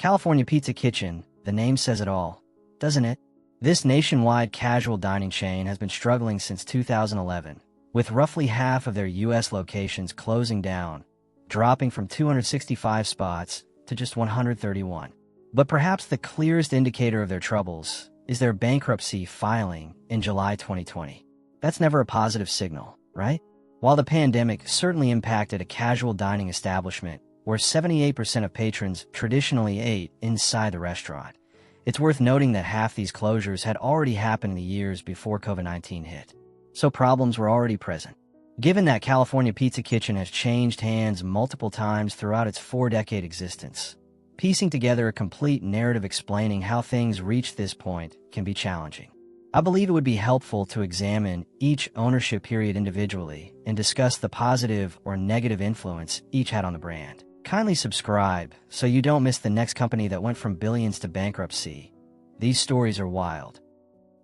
California Pizza Kitchen, the name says it all, doesn't it? This nationwide casual dining chain has been struggling since 2011, with roughly half of their U.S. locations closing down, dropping from 265 spots to just 131. But perhaps the clearest indicator of their troubles is their bankruptcy filing in July 2020. That's never a positive signal, right? While the pandemic certainly impacted a casual dining establishment where 78% of patrons traditionally ate inside the restaurant, it's worth noting that half these closures had already happened in the years before COVID-19 hit. So problems were already present. Given that California Pizza Kitchen has changed hands multiple times throughout its 4-decade existence, piecing together a complete narrative explaining how things reached this point can be challenging. I believe it would be helpful to examine each ownership period individually and discuss the positive or negative influence each had on the brand. Kindly subscribe so you don't miss the next company that went from billions to bankruptcy. These stories are wild.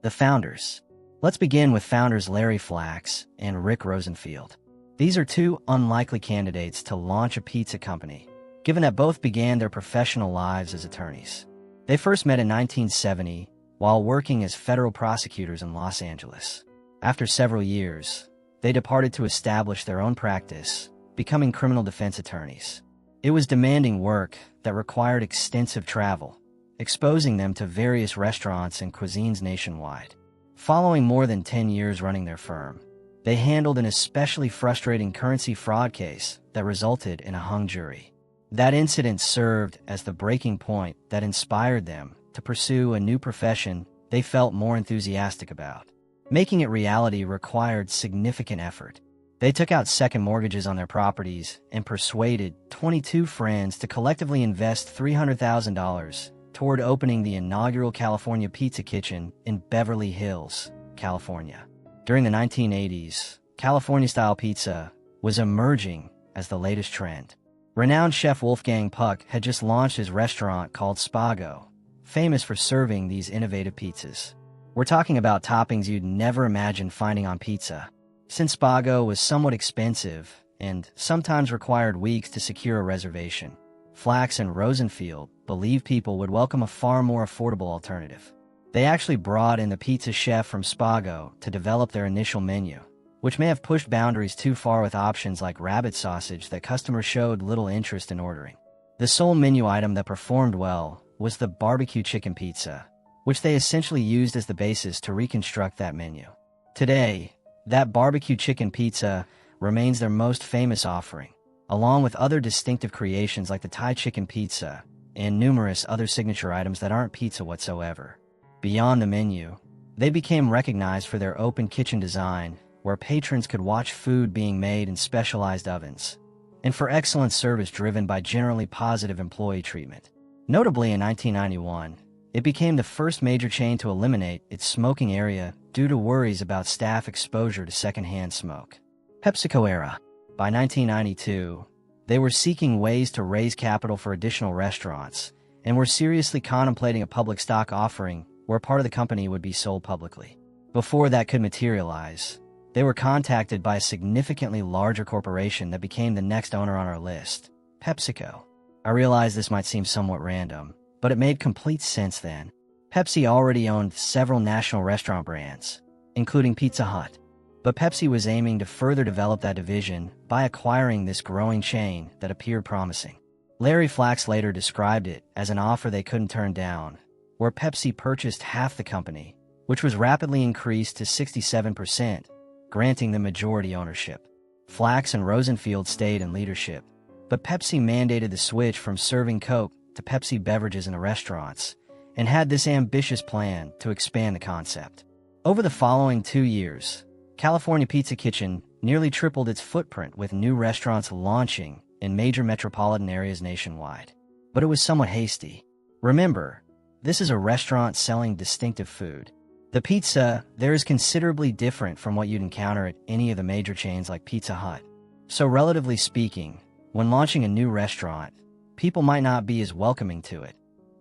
The founders. Let's begin with founders Larry Flax and Rick Rosenfield. These are two unlikely candidates to launch a pizza company, given that both began their professional lives as attorneys. They first met in 1970 while working as federal prosecutors in Los Angeles. After several years, they departed to establish their own practice, becoming criminal defense attorneys. It was demanding work that required extensive travel, exposing them to various restaurants and cuisines nationwide. Following more than 10 years running their firm, they handled an especially frustrating currency fraud case that resulted in a hung jury. That incident served as the breaking point that inspired them to pursue a new profession they felt more enthusiastic about. Making it reality required significant effort. They took out second mortgages on their properties and persuaded 22 friends to collectively invest $300,000 toward opening the inaugural California Pizza Kitchen in Beverly Hills, California. During the 1980s, California-style pizza was emerging as the latest trend. Renowned chef Wolfgang Puck had just launched his restaurant called Spago, famous for serving these innovative pizzas. We're talking about toppings you'd never imagine finding on pizza. Since Spago was somewhat expensive and sometimes required weeks to secure a reservation, Flax and Rosenfield believed people would welcome a far more affordable alternative. They actually brought in the pizza chef from Spago to develop their initial menu, which may have pushed boundaries too far with options like rabbit sausage that customers showed little interest in ordering. The sole menu item that performed well was the barbecue chicken pizza, which they essentially used as the basis to reconstruct that menu. Today, that barbecue chicken pizza remains their most famous offering, along with other distinctive creations like the Thai chicken pizza and numerous other signature items that aren't pizza whatsoever. Beyond the menu, they became recognized for their open kitchen design, where patrons could watch food being made in specialized ovens, and for excellent service driven by generally positive employee treatment. Notably, in 1991, it became the first major chain to eliminate its smoking area due to worries about staff exposure to secondhand smoke. PepsiCo era. By 1992, they were seeking ways to raise capital for additional restaurants and were seriously contemplating a public stock offering where part of the company would be sold publicly. Before that could materialize, they were contacted by a significantly larger corporation that became the next owner on our list, PepsiCo. I realize this might seem somewhat random, but it made complete sense then. Pepsi already owned several national restaurant brands, including Pizza Hut. But Pepsi was aiming to further develop that division by acquiring this growing chain that appeared promising. Larry Flax later described it as an offer they couldn't turn down, where Pepsi purchased half the company, which was rapidly increased to 67%, granting them majority ownership. Flax and Rosenfield stayed in leadership, but Pepsi mandated the switch from serving Coke to Pepsi beverages in the restaurants, and had this ambitious plan to expand the concept. Over the following 2 years, California Pizza Kitchen nearly tripled its footprint with new restaurants launching in major metropolitan areas nationwide. But it was somewhat hasty. Remember, this is a restaurant selling distinctive food. The pizza there is considerably different from what you'd encounter at any of the major chains like Pizza Hut. So relatively speaking, when launching a new restaurant, people might not be as welcoming to it,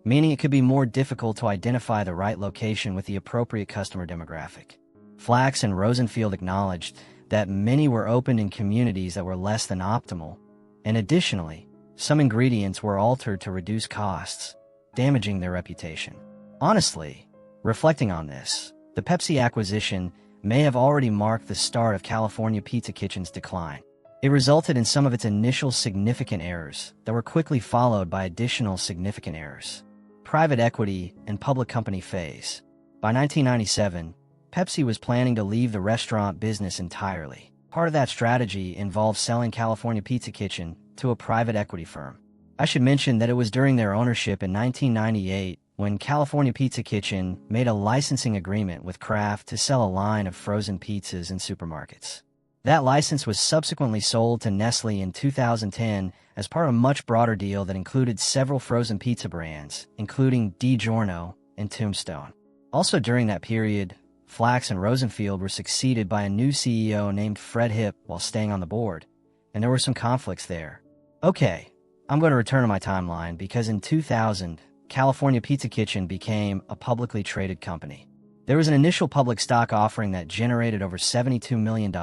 meaning it could be more difficult to identify the right location with the appropriate customer demographic. Flax and Rosenfield acknowledged that many were opened in communities that were less than optimal, and additionally, some ingredients were altered to reduce costs, damaging their reputation. Honestly, reflecting on this, the Pepsi acquisition may have already marked the start of California Pizza Kitchen's decline. It resulted in some of its initial significant errors that were quickly followed by additional significant errors. Private equity and public company phase. By 1997, Pepsi was planning to leave the restaurant business entirely. Part of that strategy involved selling California Pizza Kitchen to a private equity firm. I should mention that it was during their ownership in 1998 when California Pizza Kitchen made a licensing agreement with Kraft to sell a line of frozen pizzas in supermarkets. That license was subsequently sold to Nestle in 2010 as part of a much broader deal that included several frozen pizza brands, including DiGiorno and Tombstone. Also during that period, Flax and Rosenfield were succeeded by a new CEO named Fred Hipp while staying on the board, and there were some conflicts there. Okay, I'm going to return to my timeline because in 2000, California Pizza Kitchen became a publicly traded company. There was an initial public stock offering that generated over $72 million,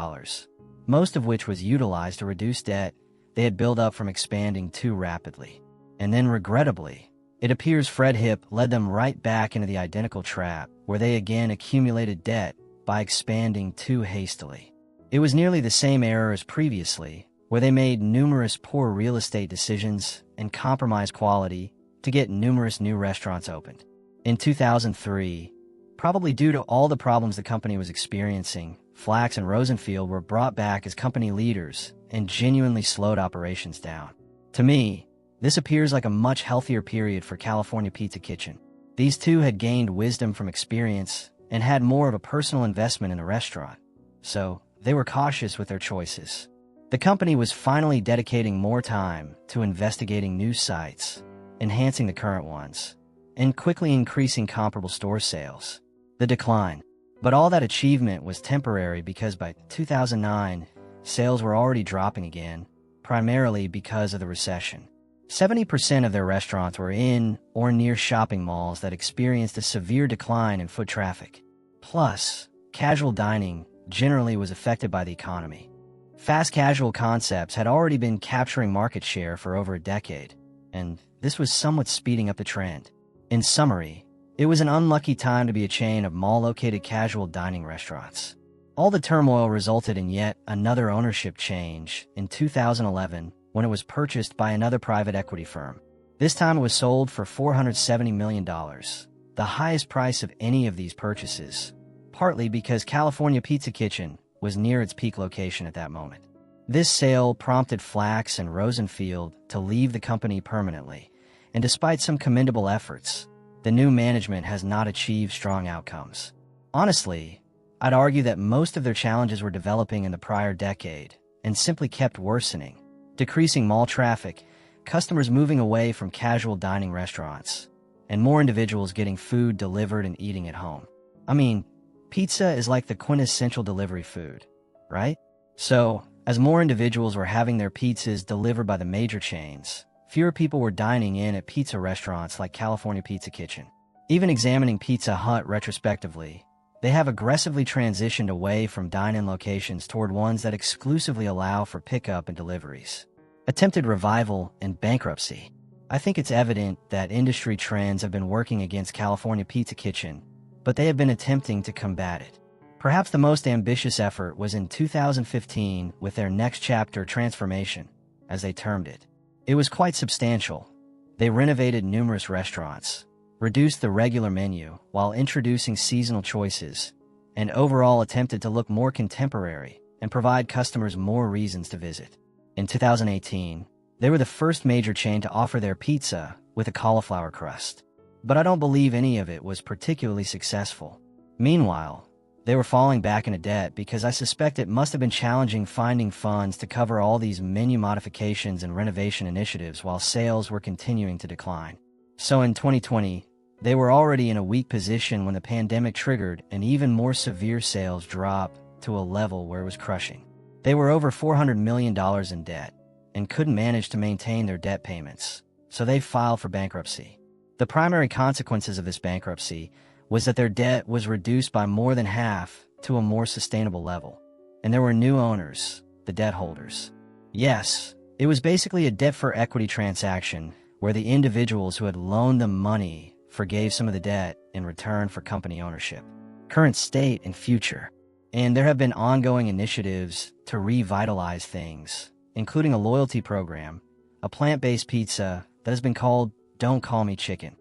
most of which was utilized to reduce debt they had built up from expanding too rapidly. And then, regrettably, it appears Fred Hipp led them right back into the identical trap, where they again accumulated debt by expanding too hastily. It was nearly the same error as previously, where they made numerous poor real estate decisions and compromised quality to get numerous new restaurants opened. In 2003, probably due to all the problems the company was experiencing, Flax and Rosenfield were brought back as company leaders and genuinely slowed operations down. To me, this appears like a much healthier period for California Pizza Kitchen. These two had gained wisdom from experience and had more of a personal investment in the restaurant, so they were cautious with their choices. The company was finally dedicating more time to investigating new sites, enhancing the current ones, and quickly increasing comparable store sales. The decline. But all that achievement was temporary because by 2009, sales were already dropping again, primarily because of the recession. 70% of their restaurants were in or near shopping malls that experienced a severe decline in foot traffic. Plus, casual dining generally was affected by the economy. Fast casual concepts had already been capturing market share for over a decade, and this was somewhat speeding up the trend. In summary, it was an unlucky time to be a chain of mall-located casual dining restaurants. All the turmoil resulted in yet another ownership change in 2011 when it was purchased by another private equity firm. This time it was sold for $470 million, the highest price of any of these purchases, partly because California Pizza Kitchen was near its peak location at that moment. This sale prompted Flax and Rosenfield to leave the company permanently, and despite some commendable efforts, the new management has not achieved strong outcomes. Honestly, I'd argue that most of their challenges were developing in the prior decade and simply kept worsening. Decreasing mall traffic, customers moving away from casual dining restaurants, and more individuals getting food delivered and eating at home. I mean, pizza is like the quintessential delivery food, right? So, as more individuals were having their pizzas delivered by the major chains, fewer people were dining in at pizza restaurants like California Pizza Kitchen. Even examining Pizza Hut retrospectively, they have aggressively transitioned away from dine-in locations toward ones that exclusively allow for pickup and deliveries. Attempted revival and bankruptcy. I think it's evident that industry trends have been working against California Pizza Kitchen, but they have been attempting to combat it. Perhaps the most ambitious effort was in 2015 with their next chapter transformation, as they termed it. It was quite substantial. They renovated numerous restaurants, reduced the regular menu while introducing seasonal choices, and overall attempted to look more contemporary and provide customers more reasons to visit. In 2018, they were the first major chain to offer their pizza with a cauliflower crust, but I don't believe any of it was particularly successful. Meanwhile, they were falling back into debt because I suspect it must have been challenging finding funds to cover all these menu modifications and renovation initiatives while sales were continuing to decline. So in 2020, they were already in a weak position when the pandemic triggered an even more severe sales drop to a level where it was crushing. They were over $400 million in debt and couldn't manage to maintain their debt payments, so they filed for bankruptcy. The primary consequences of this bankruptcy was that their debt was reduced by more than half to a more sustainable level, and there were new owners, the debt holders. Yes, it was basically a debt-for-equity transaction, where the individuals who had loaned them money forgave some of the debt in return for company ownership. Current state and future. And there have been ongoing initiatives to revitalize things, including a loyalty program, a plant-based pizza that has been called Don't Call Me Chicken.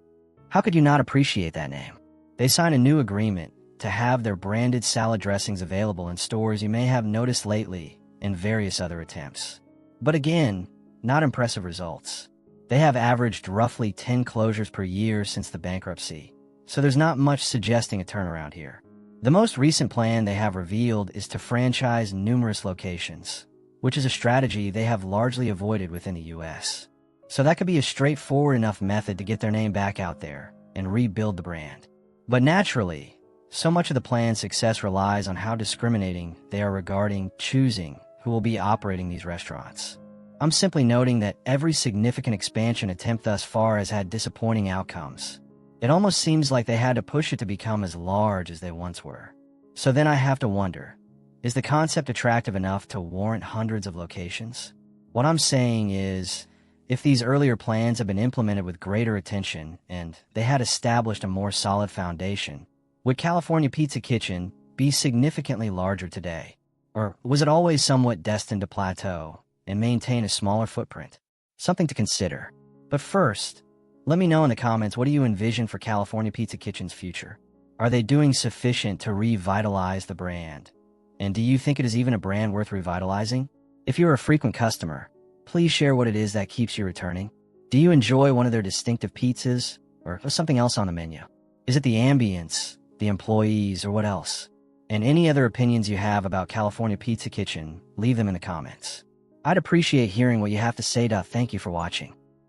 How could you not appreciate that name? They signed a new agreement to have their branded salad dressings available in stores you may have noticed lately in various other attempts. But again, not impressive results. They have averaged roughly 10 closures per year since the bankruptcy, so there's not much suggesting a turnaround here. The most recent plan they have revealed is to franchise numerous locations, which is a strategy they have largely avoided within the US. So that could be a straightforward enough method to get their name back out there and rebuild the brand. But naturally, so much of the plan's success relies on how discriminating they are regarding choosing who will be operating these restaurants. I'm simply noting that every significant expansion attempt thus far has had disappointing outcomes. It almost seems like they had to push it to become as large as they once were. So then I have to wonder, is the concept attractive enough to warrant hundreds of locations? What I'm saying is, if these earlier plans had been implemented with greater attention and they had established a more solid foundation, would California Pizza Kitchen be significantly larger today? Or was it always somewhat destined to plateau and maintain a smaller footprint? Something to consider. But first, let me know in the comments, what do you envision for California Pizza Kitchen's future? Are they doing sufficient to revitalize the brand? And do you think it is even a brand worth revitalizing? If you're a frequent customer, please share what it is that keeps you returning. Do you enjoy one of their distinctive pizzas or something else on the menu? Is it the ambience, the employees, or what else? And any other opinions you have about California Pizza Kitchen, leave them in the comments. I'd appreciate hearing what you have to say. Thank you for watching.